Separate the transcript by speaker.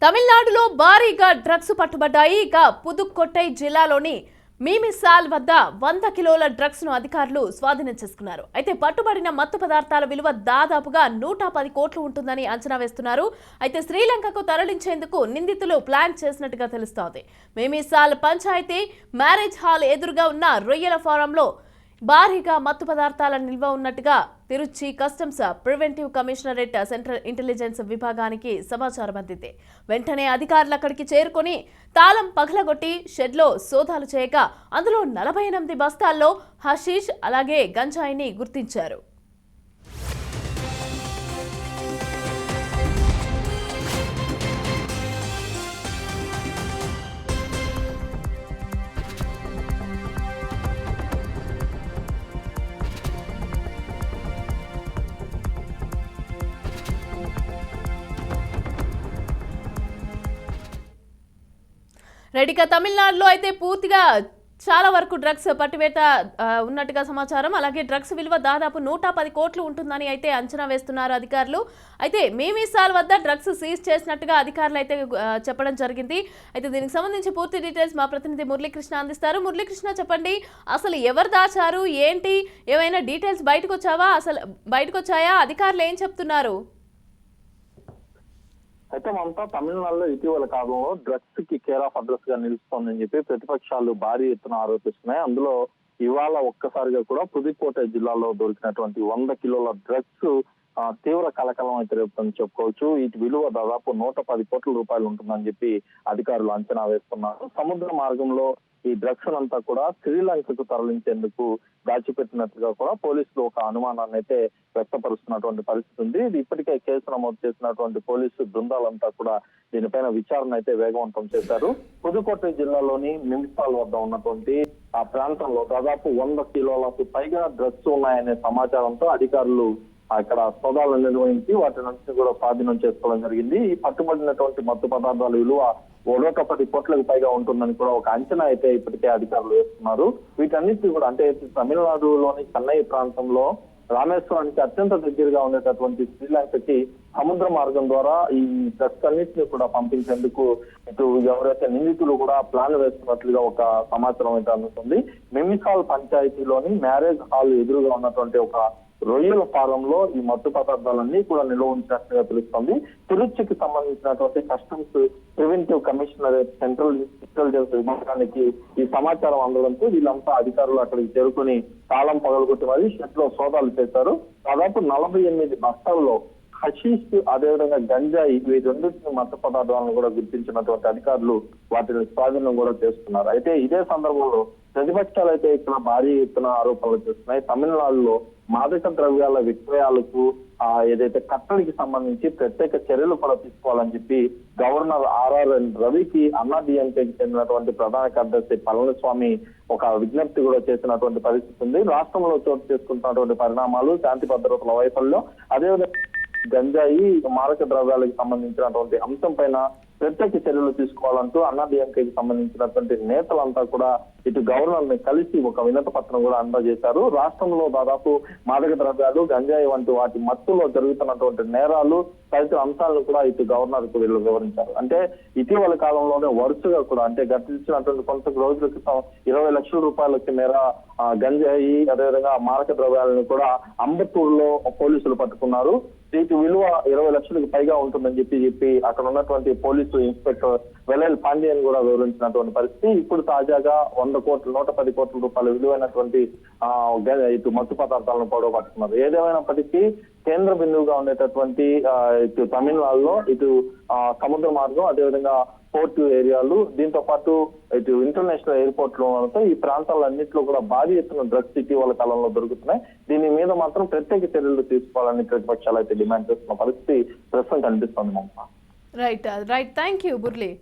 Speaker 1: తమిళనాడులో భారీగా డ్రగ్స్ పట్టుబడ్డాయి. ఇక పుదుక్కోట్టై జిల్లాలోని మీమిసాల్ వద్ద 100 కిలోల డ్రగ్స్ ను అధికారులు స్వాధీనం చేసుకున్నారు. అయితే పట్టుబడిన మత్తు పదార్థాల విలువ దాదాపుగా 110 కోట్లు ఉంటుందని అంచనా వేస్తున్నారు. అయితే శ్రీలంకకు తరలించేందుకు నిందితులు ప్లాన్ చేసినట్టుగా తెలుస్తోంది. మీమిసాల్ పంచాయతీ మ్యారేజ్ హాల్ ఎదురుగా ఉన్న రొయ్యల ఫారంలో భారీగా మత్తు పదార్థాల నిల్వ ఉన్నట్టుగా Trichy customs preventive commissionerate central intelligence విభాగానికి సమాచారం అందింది. వెంటనే అధికారులు అక్కడికి చేరుకొని తాళం పగలగొట్టి షెడ్లో సోదాలు చేయగా అందులో 48 బస్తాల్లో హషీష్ అలాగే గంజాయిని గుర్తించారు. రెడ్డిక తమిళనాడులో అయితే పూర్తిగా చాలా వరకు డ్రగ్స్ పట్టివేత ఉన్నట్టుగా సమాచారం. అలాగే డ్రగ్స్ విలువ దాదాపు 110 కోట్లు ఉంటుందని అయితే అంచనా వేస్తున్నారు అధికారులు. అయితే మీమిసాల్ వద్ద డ్రగ్స్ సీజ్ చేసినట్టుగా అధికారులు అయితే చెప్పడం జరిగింది. అయితే దీనికి సంబంధించి పూర్తి డీటెయిల్స్ మా ప్రతినిధి మురళీకృష్ణ అందిస్తారు. మురళీకృష్ణ, చెప్పండి, అసలు ఎవరు దాచారు, ఏంటి, ఏమైనా డీటెయిల్స్ బయటకు వచ్చాయా? అధికారులు ఏం చెప్తున్నారు?
Speaker 2: అయితే మమతా, తమిళనాడులో ఇటీవల కాలంలో డ్రగ్స్ కి కేర్ ఆఫ్ అడ్రస్ గా నిలుస్తోందని చెప్పి ప్రతిపక్షాలు భారీ ఎత్తున ఆరోపిస్తున్నాయి. అందులో ఇవాళ ఒక్కసారిగా కూడా పుదుక్కోటై జిల్లాలో దొరికినటువంటి 100 కిలోల డ్రగ్స్ తీవ్ర కలకలం అయితే రేపుతుందని చెప్పుకోవచ్చు. వీటి విలువ దాదాపు 110 కోట్ల రూపాయలు ఉంటుందని చెప్పి అధికారులు అంచనా వేస్తున్నారు. సముద్ర మార్గంలో ఈ డ్రగ్స్ అంతా కూడా శ్రీలంకకు తరలించేందుకు దాచిపెట్టినట్టుగా కూడా పోలీసులు ఒక అనుమానాన్ని అయితే వ్యక్తపరుస్తున్నటువంటి పరిస్థితి ఉంది. ఇది ఇప్పటికే కేసు నమోదు చేసినటువంటి పోలీసు బృందాలంతా కూడా దీనిపైన విచారణ అయితే వేగవంతం చేశారు. పుదుక్కోటై జిల్లాలోని మిమిసాల్ వద్ద ఉన్నటువంటి ఆ ప్రాంతంలో దాదాపు 100 కిలోలకు పైగా డ్రగ్స్ ఉన్నాయనే సమాచారంతో అధికారులు అక్కడ సోదాలు నిర్వహించి వాటి నుంచి కూడా స్వాధీనం చేసుకోవడం జరిగింది. ఈ పట్టుబడినటువంటి మత్తు పదార్థాల విలువ 110 కోట్లకు పైగా ఉంటుందని కూడా ఒక అంచనా అయితే ఇప్పటికే అధికారులు వేస్తున్నారు. వీటన్నిటి కూడా అంటే తమిళనాడులోని చెన్నై ప్రాంతంలో రామేశ్వరానికి అత్యంత దగ్గరగా ఉండేటటువంటి శ్రీలంకకి సముద్ర మార్గం ద్వారా ఈ డ్రగ్స్ అన్నింటినీ కూడా పంపించేందుకు ఇటు ఎవరైతే నిందితులు కూడా ప్లాన్ వేస్తున్నట్లుగా ఒక సమాచారం అయితే అందుతుంది. మిమిసాల్ పంచాయతీలోని మ్యారేజ్ హాల్ ఎదురుగా ఉన్నటువంటి ఒక రొయ్యల ఫారంలో ఈ మత్తు పదార్థాలన్నీ కూడా నిల్వ ఉంచినట్టుగా తెలుస్తోంది. తిరుచికి సంబంధించినటువంటి customs preventive commissionerate central intelligence విభాగానికి ఈ సమాచారం అందడంతో వీళ్ళంతా అధికారులు అక్కడికి చేరుకుని తాళం పగలగొట్టి మరి షెడ్ లో సోదాలు చేశారు. దాదాపు 48 బస్తాల్లో హషీష్ అదేవిధంగా గంజాయి ఈ రెండింటిని మత్తు పదార్థాలను కూడా గుర్తించినటువంటి అధికారులు వాటిని స్వాధీనం కూడా చేస్తున్నారు. అయితే ఇదే సందర్భంలో ప్రతిపక్షాలు అయితే ఇక్కడ భారీ ఎత్తున ఆరోపణలు చేస్తున్నాయి. తమిళనాడులో మాదక ద్రవ్యాల విక్రయాలకు ఏదైతే కట్టడికి సంబంధించి ప్రత్యేక చర్యలు కూడా తీసుకోవాలని చెప్పి గవర్నర్ ఆర్ఆర్ రవికి అన్నాడీఎంకేకి చెందినటువంటి ప్రధాన కార్యదర్శి పళనిస్వామి ఒక విజ్ఞప్తి కూడా చేసినటువంటి పరిస్థితి ఉంది. రాష్ట్రంలో చోటు చేసుకుంటున్నటువంటి పరిణామాలు, శాంతి భద్రతల వైఫల్యం, అదేవిధంగా గంజాయి మారక ద్రవ్యాలకు సంబంధించినటువంటి అంశం పైన ప్రత్యేక చర్యలు తీసుకోవాలంటూ అన్నాడీఎంకేకి సంబంధించినటువంటి నేతలంతా కూడా ఇటు గవర్నర్ ని కలిసి ఒక వినతి పత్రం కూడా అందజేశారు. రాష్ట్రంలో దాదాపు మాదక ద్రవ్యాలు, గంజాయి వంటి వాటి మత్తులో జరుగుతున్నటువంటి నేరాలు తదితర అంశాలను కూడా ఇటు గవర్నర్ కు వీళ్ళు వివరించారు. అంటే ఇటీవల కాలంలోనే వరుసగా కూడా అంటే గతించినటువంటి కొంత రోజుల క్రితం 20 లక్షల రూపాయలకి మేర గంజాయి అదేవిధంగా మారక ద్రవ్యాలను కూడా అంబత్తూరులో పోలీసులు పట్టుకున్నారు. వీటి విలువ 20 లక్షలకు పైగా ఉంటుందని చెప్పి అక్కడ ఉన్నటువంటి పోలీసు ఇన్స్పెక్టర్ వెలెల్ పాండ్యన్ కూడా వివరించినటువంటి పరిస్థితి. ఇప్పుడు తాజాగా 110 కోట్ల రూపాయల విలువైనటువంటి ఇటు మత్తు పదార్థాలను కూడా పట్టుకున్నారు. ఏదేమైనప్పటికీ కేంద్ర బిందువుగా ఉండేటటువంటి ఇటు తమిళనాడులో ఇటు సముద్ర మార్గం అదేవిధంగా పోర్టు ఏరియాలు, దీంతో పాటు ఇటు ఇంటర్నేషనల్ ఎయిర్పోర్ట్ లో ఈ ప్రాంతాలన్నింటిలో కూడా భారీ ఎత్తున డ్రగ్స్ ఇటీవల కాలంలో దొరుకుతున్నాయి. దీని మీద మాత్రం ప్రత్యేక చర్యలు తీసుకోవాలని ప్రతిపక్షాలు అయితే డిమాండ్ చేస్తున్న పరిస్థితి ప్రస్తుతం కనిపిస్తోంది.
Speaker 1: Right, thank you Murali.